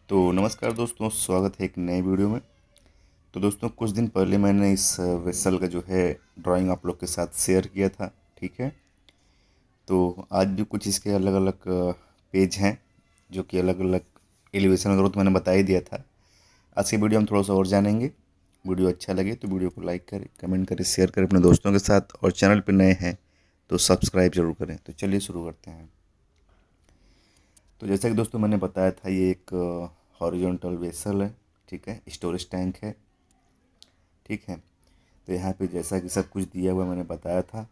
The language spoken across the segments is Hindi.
तो नमस्कार दोस्तों, स्वागत है एक नए वीडियो में। तो दोस्तों, कुछ दिन पहले मैंने इस वेसल का जो है ड्राइंग आप लोग के साथ शेयर किया था। ठीक है। तो आज भी कुछ इसके अलग अलग पेज हैं जो कि अलग अलग एलिवेशन वगैरह तो मैंने बता ही दिया था। आज की वीडियो हम थोड़ा सा और जानेंगे। वीडियो अच्छा लगे तो वीडियो को लाइक करें, कमेंट करें, शेयर करें अपने दोस्तों के साथ, और चैनल पर नए हैं तो सब्सक्राइब जरूर करें। तो चलिए शुरू करते हैं। तो जैसा कि दोस्तों मैंने बताया था, ये एक हॉरिजॉन्टल वेसल है। ठीक है, स्टोरेज टैंक है। ठीक है। तो यहाँ पे जैसा कि सब कुछ दिया हुआ मैंने बताया था।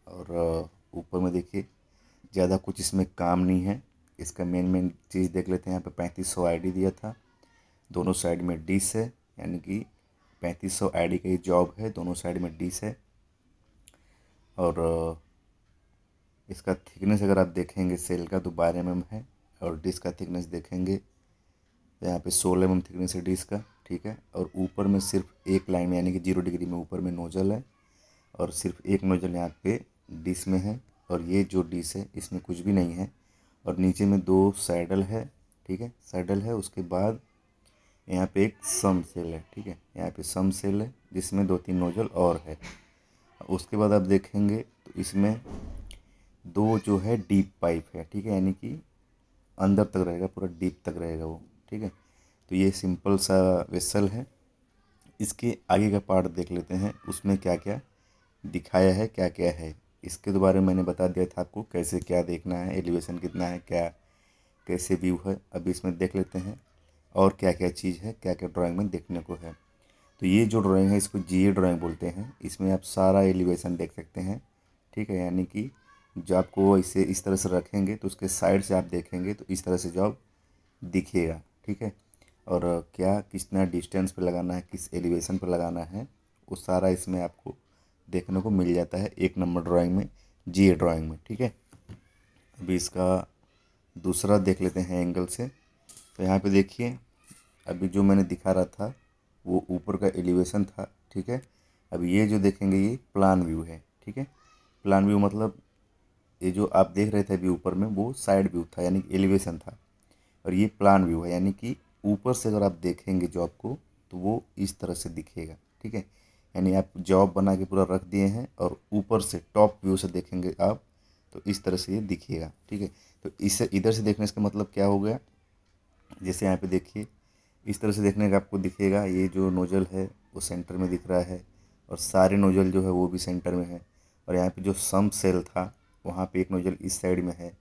और ऊपर में देखिए, ज़्यादा कुछ इसमें काम नहीं है। इसका मेन मेन चीज़ देख लेते हैं। यहाँ पे 3500 आईडी दिया था। दोनों साइड में डिश है, यानी कि 3500 आईडी का ये जॉब है। दोनों साइड में डिश है। और इसका थिकनेस अगर आप देखेंगे सेल का तो 12 mm है। और डिश का थिकनेस देखेंगे तो यहाँ पे 16 mm थिकनेस है डिश का। ठीक है। और ऊपर में सिर्फ एक लाइन में, यानी कि 0 डिग्री में ऊपर में नोजल है। और सिर्फ एक नोजल यहाँ पे डिश में है। और ये जो डिश है इसमें कुछ भी नहीं है। और नीचे में 2 सैडल है। ठीक है, सैडल है। उसके बाद यहाँ पे एक सम सेल है। ठीक है, यहाँ पे सम सेल है जिसमें 2-3 नोजल और है। उसके बाद आप देखेंगे तो इसमें 2 जो है डीप पाइप है। ठीक है, यानी कि अंदर तक रहेगा, पूरा डीप तक रहेगा वो। ठीक है। तो ये सिंपल सा वेसल है। इसके आगे का पार्ट देख लेते हैं, उसमें क्या क्या दिखाया है, क्या क्या है। इसके तो बारे में मैंने बता दिया था आपको, कैसे क्या देखना है, एलिवेशन कितना है, क्या कैसे व्यू है। अभी इसमें देख लेते हैं और क्या क्या चीज़ है, क्या क्या ड्राइंग में देखने को है। तो ये जो ड्राइंग है इसको जीए ड्राइंग बोलते हैं। इसमें आप सारा एलिवेशन देख सकते हैं। ठीक है, यानी कि जो आपको इसे इस तरह से रखेंगे तो उसके साइड से आप देखेंगे तो इस तरह से जॉब दिखेगा। ठीक है। और क्या कितना डिस्टेंस पे लगाना है, किस एलिवेशन पे लगाना है, वो सारा इसमें आपको देखने को मिल जाता है 1 नंबर ड्राइंग में, जीए ड्राइंग में। ठीक है। अभी इसका दूसरा देख लेते हैं एंगल से। तो यहाँ पे देखिए, अभी जो मैंने दिखा रहा था वो ऊपर का एलिवेशन था। ठीक है। अभी ये जो देखेंगे ये प्लान व्यू है। ठीक है। प्लान व्यू मतलब ये जो आप देख रहे थे अभी ऊपर में वो साइड व्यू था, यानी कि एलिवेशन था। और ये प्लान व्यू है, यानी कि ऊपर से अगर आप देखेंगे जॉब को तो वो इस तरह से दिखेगा। ठीक है। यानी आप जॉब बना के पूरा रख दिए हैं और ऊपर से टॉप व्यू से देखेंगे आप तो इस तरह से ये दिखेगा। ठीक है। तो इसे इधर से देखने का मतलब क्या हो गया, जैसे यहाँ पे देखिए, इस तरह से देखने का आपको दिखेगा ये जो नोजल है वो सेंटर में दिख रहा है। और सारे नोजल जो है वो भी सेंटर में है। और यहाँ पे जो सम सेल था वहाँ पे एक नोजल इस साइड में है,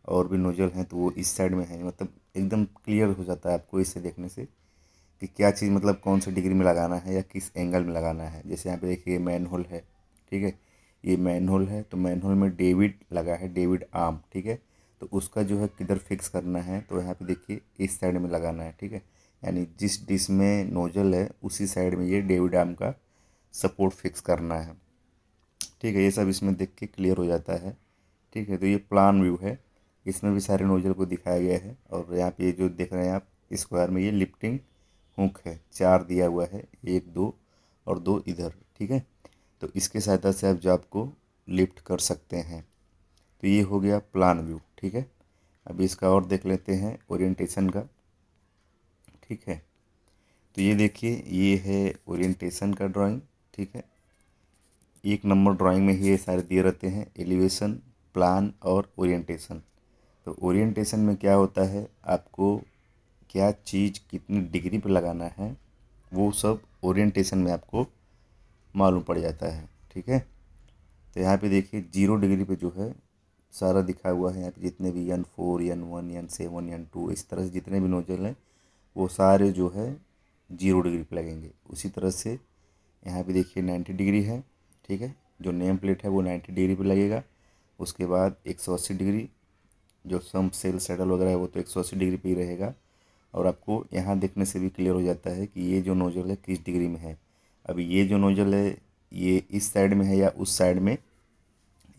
और भी नोजल हैं तो वो इस साइड में है। मतलब एकदम क्लियर हो जाता है आपको इससे देखने से कि क्या चीज़, मतलब कौन सी डिग्री में लगाना है या किस एंगल में लगाना है। जैसे यहाँ पे देखिए मैन होल है। ठीक है, ये मैन होल है तो मैन होल में डेविड लगा है, डेविड आर्म। ठीक है। तो उसका जो है किधर फिक्स करना है तो यहाँ पे देखिए इस साइड में लगाना है। ठीक है, यानी जिस डिश में नोजल है उसी साइड में ये डेविड आर्म का सपोर्ट फिक्स करना है। ठीक है, ये सब इसमें देख के क्लियर हो जाता है। ठीक है। तो ये प्लान व्यू है, इसमें भी सारे नोजल को दिखाया गया है। और यहाँ पे ये जो देख रहे हैं आप स्क्वायर में, ये लिफ्टिंग हुक है, 4 दिया हुआ है, 1 2 और 2 इधर। ठीक है। तो इसके सहायता से आप जॉब को लिफ्ट कर सकते हैं। तो ये हो गया प्लान व्यू। ठीक है। अभी इसका और देख लेते हैं ओरिएंटेशन का। ठीक है। तो ये देखिए, ये है ओरिएंटेशन का ड्राइंग। ठीक है। 1 नंबर ड्राइंग में ही ये सारे दिए रहते हैं, एलिवेशन, प्लान और ओरिएंटेशन। तो ओरिएंटेशन में क्या होता है, आपको क्या चीज़ कितनी डिग्री पे लगाना है वो सब ओरिएंटेशन में आपको मालूम पड़ जाता है। ठीक है। तो यहाँ पे देखिए 0 डिग्री पे जो है सारा दिखा हुआ है। यहाँ पे जितने भी N4 N1 N7 N2 इस तरह से जितने भी नोजल हैं वो सारे जो है 0 डिग्री पे लगेंगे। उसी तरह से यहाँ पे देखिए 90 डिग्री है। ठीक है, जो नेम प्लेट है वो 90 डिग्री पे लगेगा। उसके बाद 180 डिग्री, जो सम सेल सैडल वगैरह है वो तो 180 डिग्री पे ही रहेगा। और आपको यहाँ देखने से भी क्लियर हो जाता है कि ये जो नोजल है किस डिग्री में है। अभी ये जो नोजल है ये इस साइड में है या उस साइड में,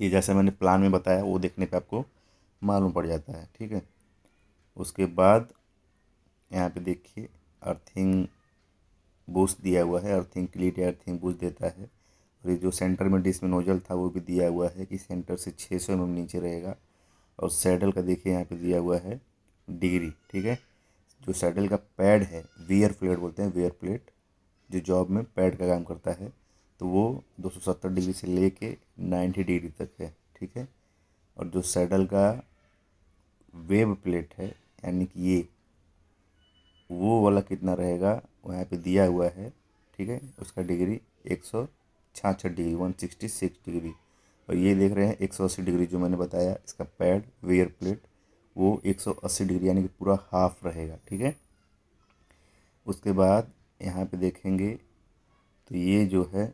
ये जैसा मैंने प्लान में बताया वो देखने पे आपको मालूम पड़ जाता है। ठीक है। उसके बाद यहाँ पे देखिए अर्थिंग बूस्ट दिया हुआ है, अर्थिंग क्लीट या अर्थिंग बूस्ट देता है। और ये जो सेंटर में डिश में नोजल था वो भी दिया हुआ है कि सेंटर से 600 mm नीचे रहेगा। और सैडल का देखिए यहाँ पे दिया हुआ है डिग्री। ठीक है, जो सैडल का पैड है, वियर प्लेट बोलते हैं, वियर प्लेट, जो जॉब में पैड का काम करता है, तो वो 270 डिग्री से लेके 90 डिग्री तक है, ठीक है। और जो सैडल का वेब प्लेट है, यानी कि ये वो वाला कितना रहेगा, वो यहाँ पे दिया हुआ है, ठीक है। उसका डिग्री 166 डिग्री, 166 डिग्री। और ये देख रहे हैं 180 डिग्री जो मैंने बताया, इसका पैड वेयर प्लेट वो 180 डिग्री यानी कि पूरा हाफ रहेगा, ठीक है। उसके बाद यहाँ पे देखेंगे तो ये जो है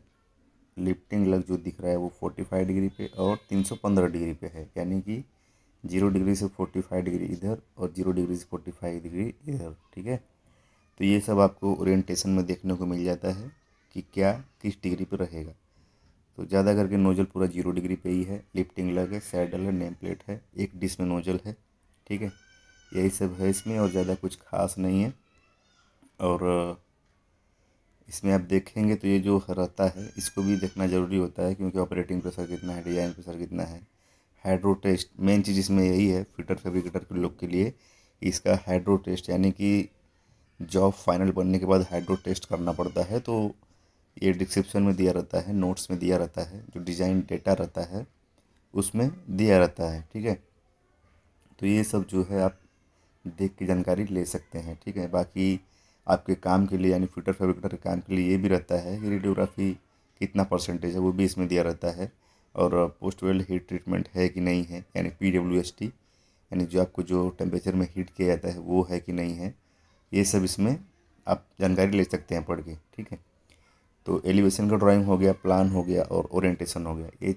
लिफ्टिंग लग जो दिख रहा है वो 45 डिग्री पे और 315 डिग्री पे है, यानी कि 0 डिग्री से 45 डिग्री इधर और 0 डिग्री से 45 डिग्री इधर, ठीक है। तो ये सब आपको ओरिएंटेशन में देखने को मिल जाता है कि क्या किस डिग्री पे रहेगा। तो ज़्यादा करके नोजल पूरा 0 डिग्री पे ही है, लिफ्टिंग लग है, सैडल है, नेम प्लेट है, एक डिश में नोजल है, ठीक है। यही सब है इसमें और ज़्यादा कुछ खास नहीं है। और इसमें आप देखेंगे तो ये जो रहता है इसको भी देखना ज़रूरी होता है, क्योंकि ऑपरेटिंग प्रेशर कितना है, डिजाइन प्रेशर कितना है, हाइड्रो टेस्ट, मेन चीज़ इसमें यही है फिटर फैब्रिकेटर के लोग के लिए, इसका हाइड्रो टेस्ट, यानी कि जॉब फाइनल बनने के बाद हाइड्रो टेस्ट करना पड़ता है। तो ये डिस्क्रिप्शन में दिया रहता है, नोट्स में दिया रहता है, जो डिज़ाइन डेटा रहता है उसमें दिया रहता है, ठीक है। तो ये सब जो है आप देख के जानकारी ले सकते हैं, ठीक है। बाकी आपके काम के लिए यानी फिटर फैब्रिकेटर के काम के लिए ये भी रहता है कि रेडियोग्राफी कितना परसेंटेज है वो भी इसमें दिया रहता है, और पोस्ट वेल्ड हीट ट्रीटमेंट है कि नहीं है, यानी PWST, यानी जो आपको जो टेम्परेचर में हीट किया जाता है वो है कि नहीं है, ये सब इसमें आप जानकारी ले सकते हैं पढ़ के, ठीक है। तो एलिवेशन का ड्राइंग हो गया, प्लान हो गया और ओरिएंटेशन हो गया, ये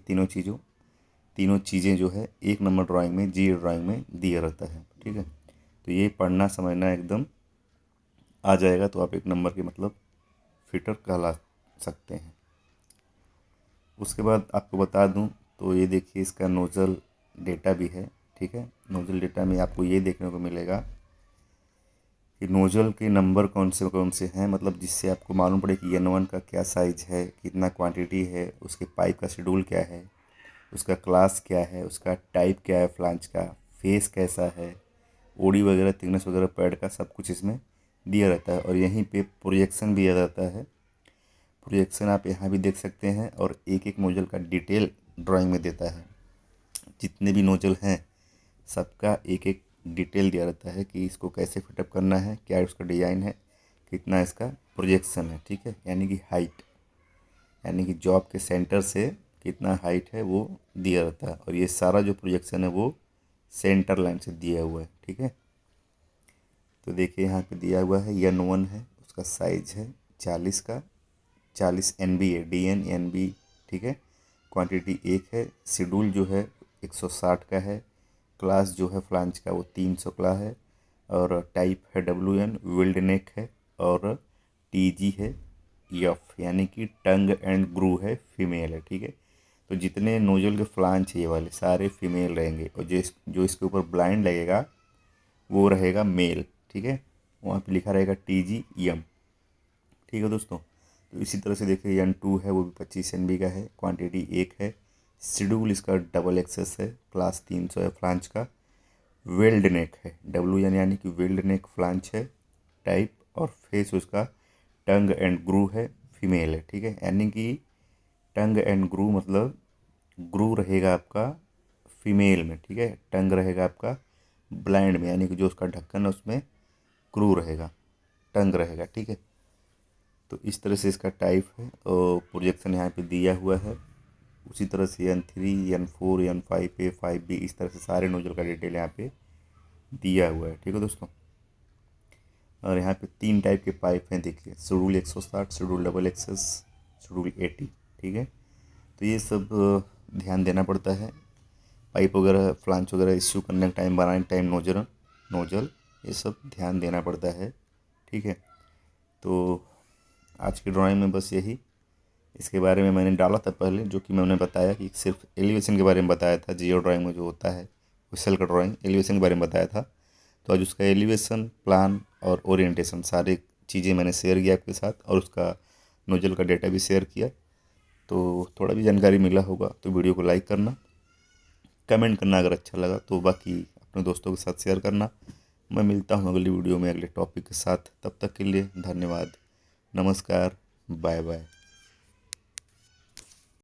तीनों चीज़ें जो है 1 नंबर ड्राइंग में, GA ड्राइंग में दिया रहता है, ठीक है। तो ये पढ़ना समझना एकदम आ जाएगा तो आप 1 नंबर के मतलब फिटर कहला सकते हैं। उसके बाद आपको बता दूं तो ये देखिए इसका नोज़ल डेटा भी है, ठीक है। नोज़ल डेटा में आपको ये देखने को मिलेगा कि नोज़ल के नंबर कौन से हैं, मतलब जिससे आपको मालूम पड़े कि N1 का क्या साइज़ है, कितना क्वांटिटी है, उसके पाइप का शेड्यूल क्या है, उसका क्लास क्या है, उसका टाइप क्या है, फ्लांज का फेस कैसा है, ओडी वगैरह, थिकनेस वगैरह पैड का सब कुछ इसमें दिया रहता है। और यहीं पे प्रोजेक्शन भी दिया रहता है, प्रोजेक्शन आप यहाँ भी देख सकते हैं, और एक एक नोजल का डिटेल ड्राइंग में देता है, जितने भी नोजल हैं सबका एक एक डिटेल दिया रहता है कि इसको कैसे फिटअप करना है, क्या उसका डिज़ाइन है, कितना इसका प्रोजेक्शन है, ठीक है। यानी कि हाइट, यानी कि जॉब के सेंटर से कितना हाइट है वो दिया रहता है, और ये सारा जो प्रोजेक्शन है वो सेंटर लाइन से दिया हुआ है, ठीक है। तो देखिए यहाँ पे दिया हुआ है N1 है, उसका साइज है 40 का, 40 NB है, DN NB, ठीक है। क्वांटिटी 1 है, शेड्यूल जो है 160 का है, क्लास जो है फ्लांज का वो 300 का है, और टाइप है WN, वेल्ड नेक है, और TG है F, यानी कि टंग एंड ग्रू है, फीमेल है, ठीक है। तो जितने नोजल के फ्लांज है ये वाले सारे फीमेल रहेंगे, और जो इसके ऊपर ब्लाइंड लगेगा वो रहेगा मेल, ठीक है। वहाँ पे लिखा रहेगा TGM, ठीक है दोस्तों। तो इसी तरह से देखिए N2 है, वो भी 25 NB का है, क्वांटिटी 1 है, शेड्यूल इसका डबल एक्सेस है, क्लास 300 है, फ्लांच का वेल्ड नेक है, WN यानी कि वेल्ड नेक फ्लांच है, टाइप और फेस उसका टंग एंड ग्रू है, फीमेल है, ठीक है। यानी कि टंग एंड ग्रू मतलब ग्रू रहेगा आपका फीमेल में, ठीक है, टंग रहेगा आपका ब्लाइंड में, यानी कि जो उसका ढक्कन है उसमें ग्रू रहेगा, टंग रहेगा, ठीक है। तो इस तरह से इसका टाइप है, और प्रोजेक्शन यहाँ पे दिया हुआ है। उसी तरह से N3, N4, N5A, 5B, इस तरह से सारे नोजल का डिटेल यहाँ पे दिया हुआ है, ठीक है दोस्तों। और यहाँ पे 3 टाइप के पाइप हैं, देखिए, schedule 160, schedule double excess, schedule 80, ठीक है। तो ये सब ध्यान देना पड़ता है, पाइप वगैरह, फ्लांच वगैरह इश्यू करने टाइम, बनाने टाइम नोजल ये सब ध्यान देना पड़ता है, ठीक है। तो आज की ड्राइंग में बस यही, इसके बारे में मैंने डाला था पहले, जो कि मैंने बताया कि सिर्फ एलिवेशन के बारे में बताया था, जियो ड्राइंग में जो होता है वेसल का ड्राइंग, एलिवेशन के बारे में बताया था। तो आज उसका एलिवेशन, प्लान और ओरिएंटेशन सारी चीज़ें मैंने शेयर किया आपके साथ, और उसका नोजल का डेटा भी शेयर किया। तो थोड़ा भी जानकारी मिला होगा तो वीडियो को लाइक करना, कमेंट करना अगर अच्छा लगा तो, बाकी अपने दोस्तों के साथ शेयर करना। मैं मिलता हूँ अगली वीडियो में अगले टॉपिक के साथ। तब तक के लिए धन्यवाद। नमस्कार। Bye bye.